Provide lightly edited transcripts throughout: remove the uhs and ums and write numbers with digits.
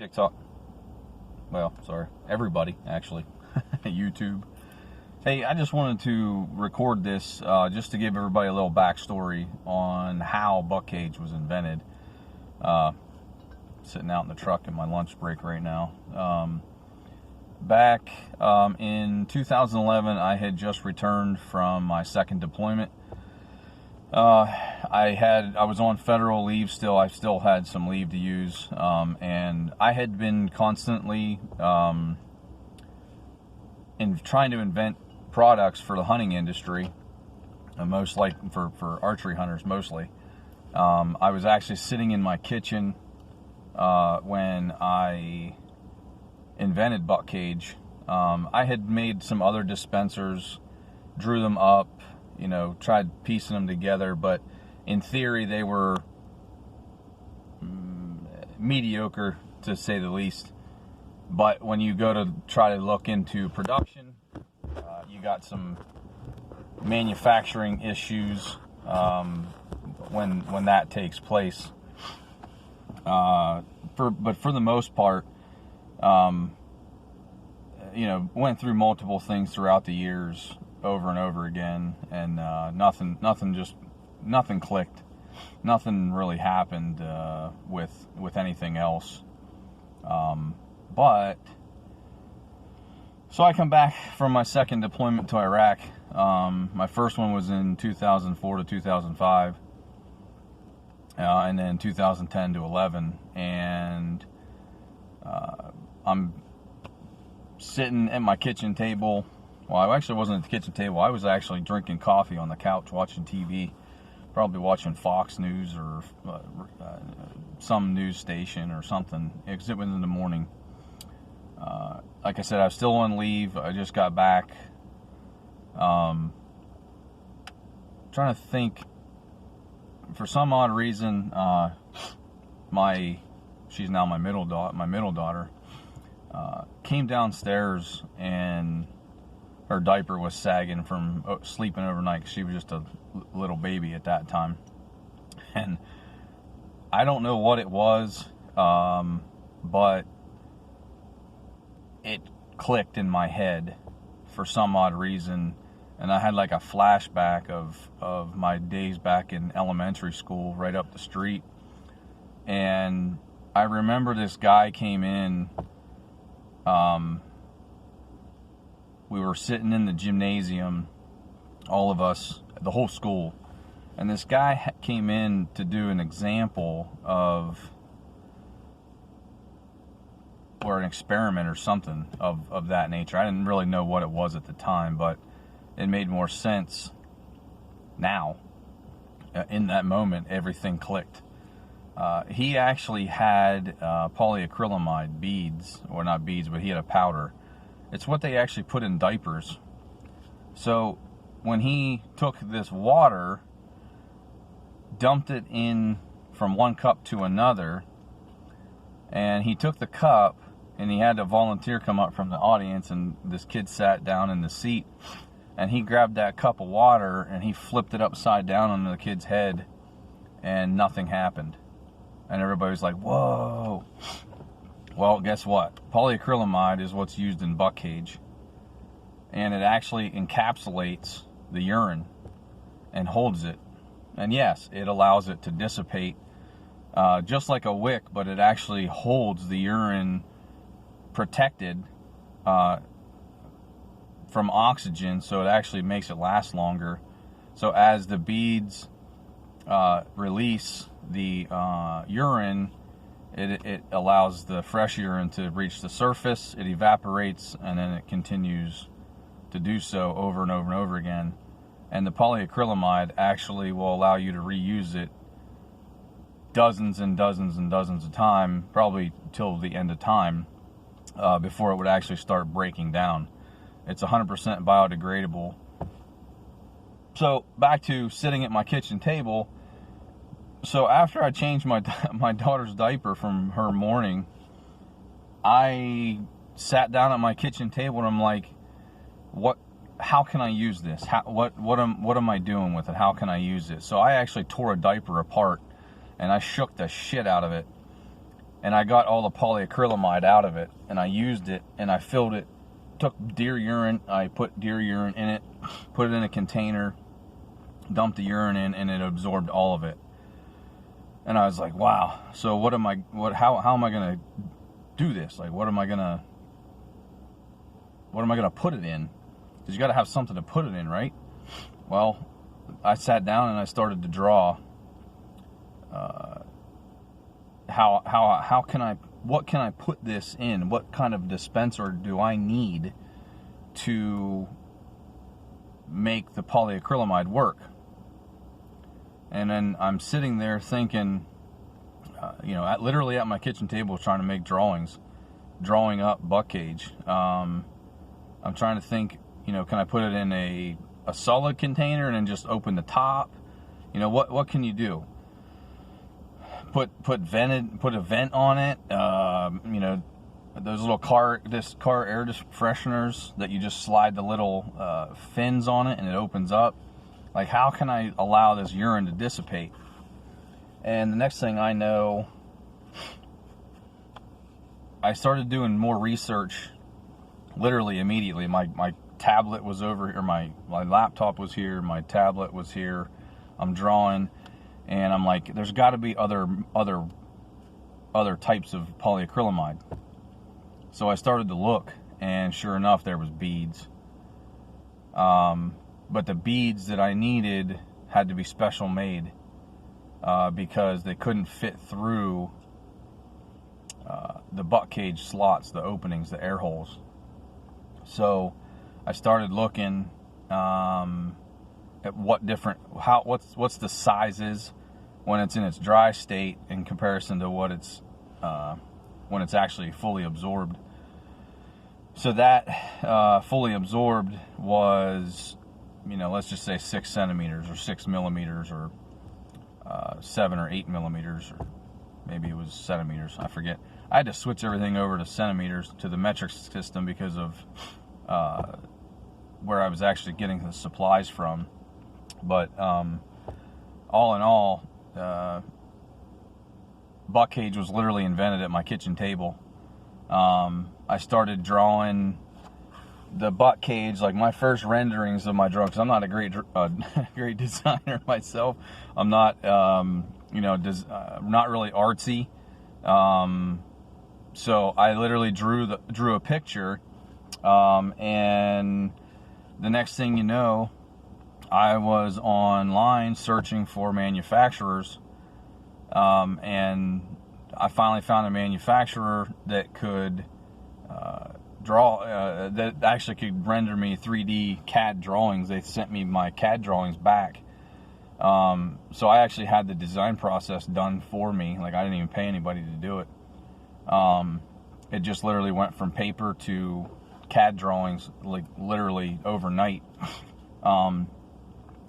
TikTok. Well, sorry, everybody, actually. YouTube. Hey, I just wanted to record this just to give everybody a little backstory on how BuckCage's was invented. Sitting out in the truck in my lunch break right now. Back in 2011, I had just returned from my second deployment. I was on federal leave still. I still had some leave to use, and I had been constantly trying to invent products for the hunting industry, most like for archery hunters mostly. I was actually sitting in my kitchen when I invented BuckCage. I had made some other dispensers, drew them up, tried piecing them together, but in theory they were mediocre, to say the least. But when you go to try to look into production, you got some manufacturing issues when that takes place. But for the most part, went through multiple things throughout the years, over and over again, and nothing clicked. Nothing really happened with anything else. So I come back from my second deployment to Iraq. My first one was in 2004 to 2005, and then 2010 to 11, and I'm sitting at my kitchen table. Well, I actually wasn't at the kitchen table. I was actually drinking coffee on the couch, watching TV, probably watching Fox News or some news station or something, because it was in the morning. Like I said, I was still on leave. I just got back. Trying to think. For some odd reason, she's now my middle daughter, came downstairs and her diaper was sagging from sleeping overnight, 'cause she was just a little baby at that time. And I don't know what it was, but it clicked in my head for some odd reason. And I had like a flashback of my days back in elementary school right up the street. And I remember this guy came in. We were sitting in the gymnasium, all of us, the whole school. And this guy came in to do an example of, or an experiment or something of that nature. I didn't really know what it was at the time, but it made more sense now. In that moment, everything clicked. He actually had polyacrylamide beads, or not beads, but he had a powder. It's what they actually put in diapers. So when he took this water, dumped it in from one cup to another, and he took the cup, and he had a volunteer come up from the audience, and this kid sat down in the seat, and he grabbed that cup of water and he flipped it upside down on the kid's head, and nothing happened. And everybody was like, whoa. Well, guess what? Polyacrylamide is what's used in BuckCage, and it actually encapsulates the urine and holds it. And yes, it allows it to dissipate just like a wick, but it actually holds the urine protected from oxygen, so it actually makes it last longer. So as the beads release the urine, it allows the fresh urine to reach the surface, it evaporates, and then it continues to do so over and over and over again. And the polyacrylamide actually will allow you to reuse it dozens and dozens and dozens of times, probably till the end of time, before it would actually start breaking down. It's 100% biodegradable. So back to sitting at my kitchen table. So after I changed my daughter's diaper from her morning, I sat down at my kitchen table and I'm like, how can I use this? What am I doing with it? How can I use it? So I actually tore a diaper apart and I shook the shit out of it. and I got all the polyacrylamide out of it, and I used it, and I filled it, took deer urine, I put deer urine in it, put it in a container, dumped the urine in, and it absorbed all of it. And I was like, wow, so how am I going to do this? Like, what am I going to put it in? Because you got to have something to put it in, right? Well, I sat down and I started to draw. What can I put this in? What kind of dispenser do I need to make the polyacrylamide work? And then I'm sitting there thinking, literally at my kitchen table trying to make drawing up BuckCage. I'm trying to think, can I put it in a solid container and then just open the top? What can you do? Put a vent on it. Those little car air fresheners that you just slide the little fins on it and it opens up. Like, how can I allow this urine to dissipate? And the next thing I know, I started doing more research literally immediately. My tablet was over here, my laptop was here, my tablet was here. I'm drawing, and I'm like, there's got to be other types of polyacrylamide. So I started to look, and sure enough, there was beads. But the beads that I needed had to be special made because they couldn't fit through the BuckCage slots, the openings, the air holes. So I started looking at what's the sizes when it's in its dry state in comparison to what it's when it's actually fully absorbed. So that fully absorbed was, let's just say 6 centimeters or 6 millimeters or 7 or 8 millimeters, or maybe it was centimeters, I forget. I had to switch everything over to centimeters to the metric system because of where I was actually getting the supplies from. But all in all, BuckCage was literally invented at my kitchen table. I started drawing the BuckCage, like my first renderings of my drawings. I'm not a great designer myself. I'm not, not really artsy. So I literally drew a picture, and the next thing you know, I was online searching for manufacturers, and I finally found a manufacturer that could that actually could render me 3D CAD drawings. They sent me my CAD drawings back. So I actually had the design process done for me. Like, I didn't even pay anybody to do it. It just literally went from paper to CAD drawings, like literally overnight. And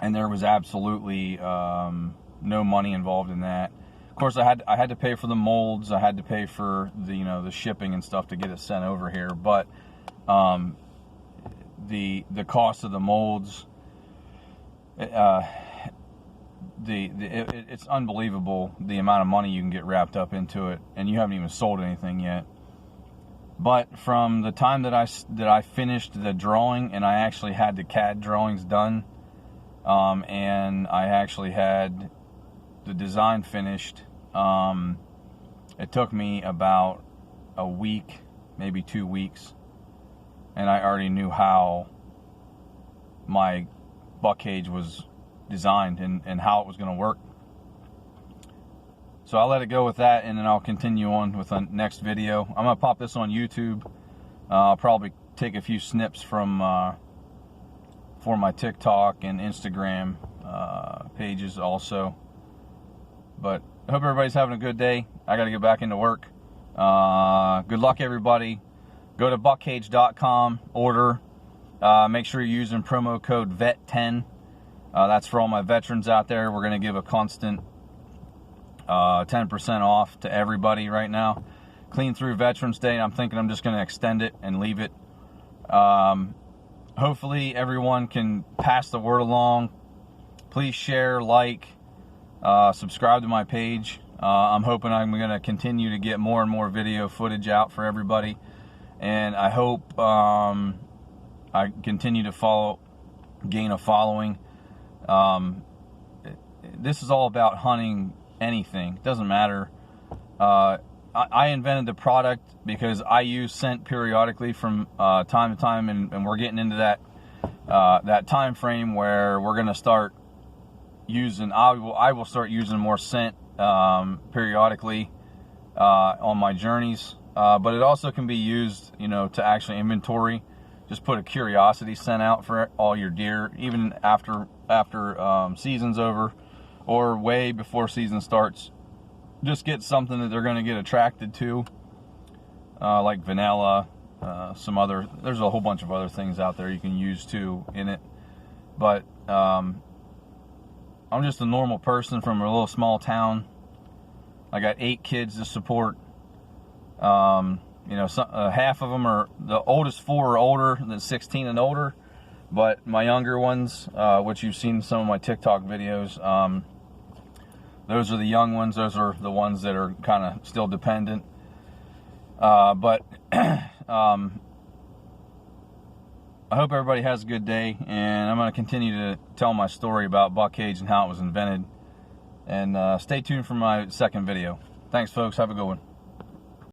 there was absolutely no money involved in that. Of course, I had to pay for the molds. I had to pay for the shipping and stuff to get it sent over here. But the cost of the molds, it's unbelievable the amount of money you can get wrapped up into it, and you haven't even sold anything yet. But from the time that I finished the drawing and I actually had the CAD drawings done, and I actually had the design finished, it took me about a week, maybe 2 weeks, and I already knew how my BuckCage was designed and how it was going to work. So I'll let it go with that, and then I'll continue on with the next video. I'm going to pop this on YouTube. I'll probably take a few snips from for my TikTok and Instagram pages also. But I hope everybody's having a good day. I got to get back into work. Good luck, everybody. Go to BuckCage.com, order. Make sure you're using promo code VET10. That's for all my veterans out there. We're going to give a constant 10% off to everybody right now. Clean through Veterans Day. I'm thinking I'm just going to extend it and leave it. Hopefully everyone can pass the word along. Please share, like, subscribe to my page. I'm hoping I'm going to continue to get more and more video footage out for everybody, and I hope I continue to gain a following. This is all about hunting anything. It doesn't matter. I invented the product because I use scent periodically from time to time, and we're getting into that time frame where we're going to start using, I will start using more scent periodically on my journeys, but it also can be used, to actually inventory. Just put a curiosity scent out for all your deer, even after season's over or way before season starts. Just get something that they're going to get attracted to, like vanilla, there's a whole bunch of other things out there you can use too in it. But I'm just a normal person from a little small town. I got 8 kids to support. Half of them are, the oldest 4 are older than 16 and older, but my younger ones, which you've seen in some of my TikTok videos, those are the young ones. Those are the ones that are kind of still dependent. But I hope everybody has a good day, and I'm going to continue to tell my story about BuckCage and how it was invented. And stay tuned for my second video. Thanks, folks. Have a good one.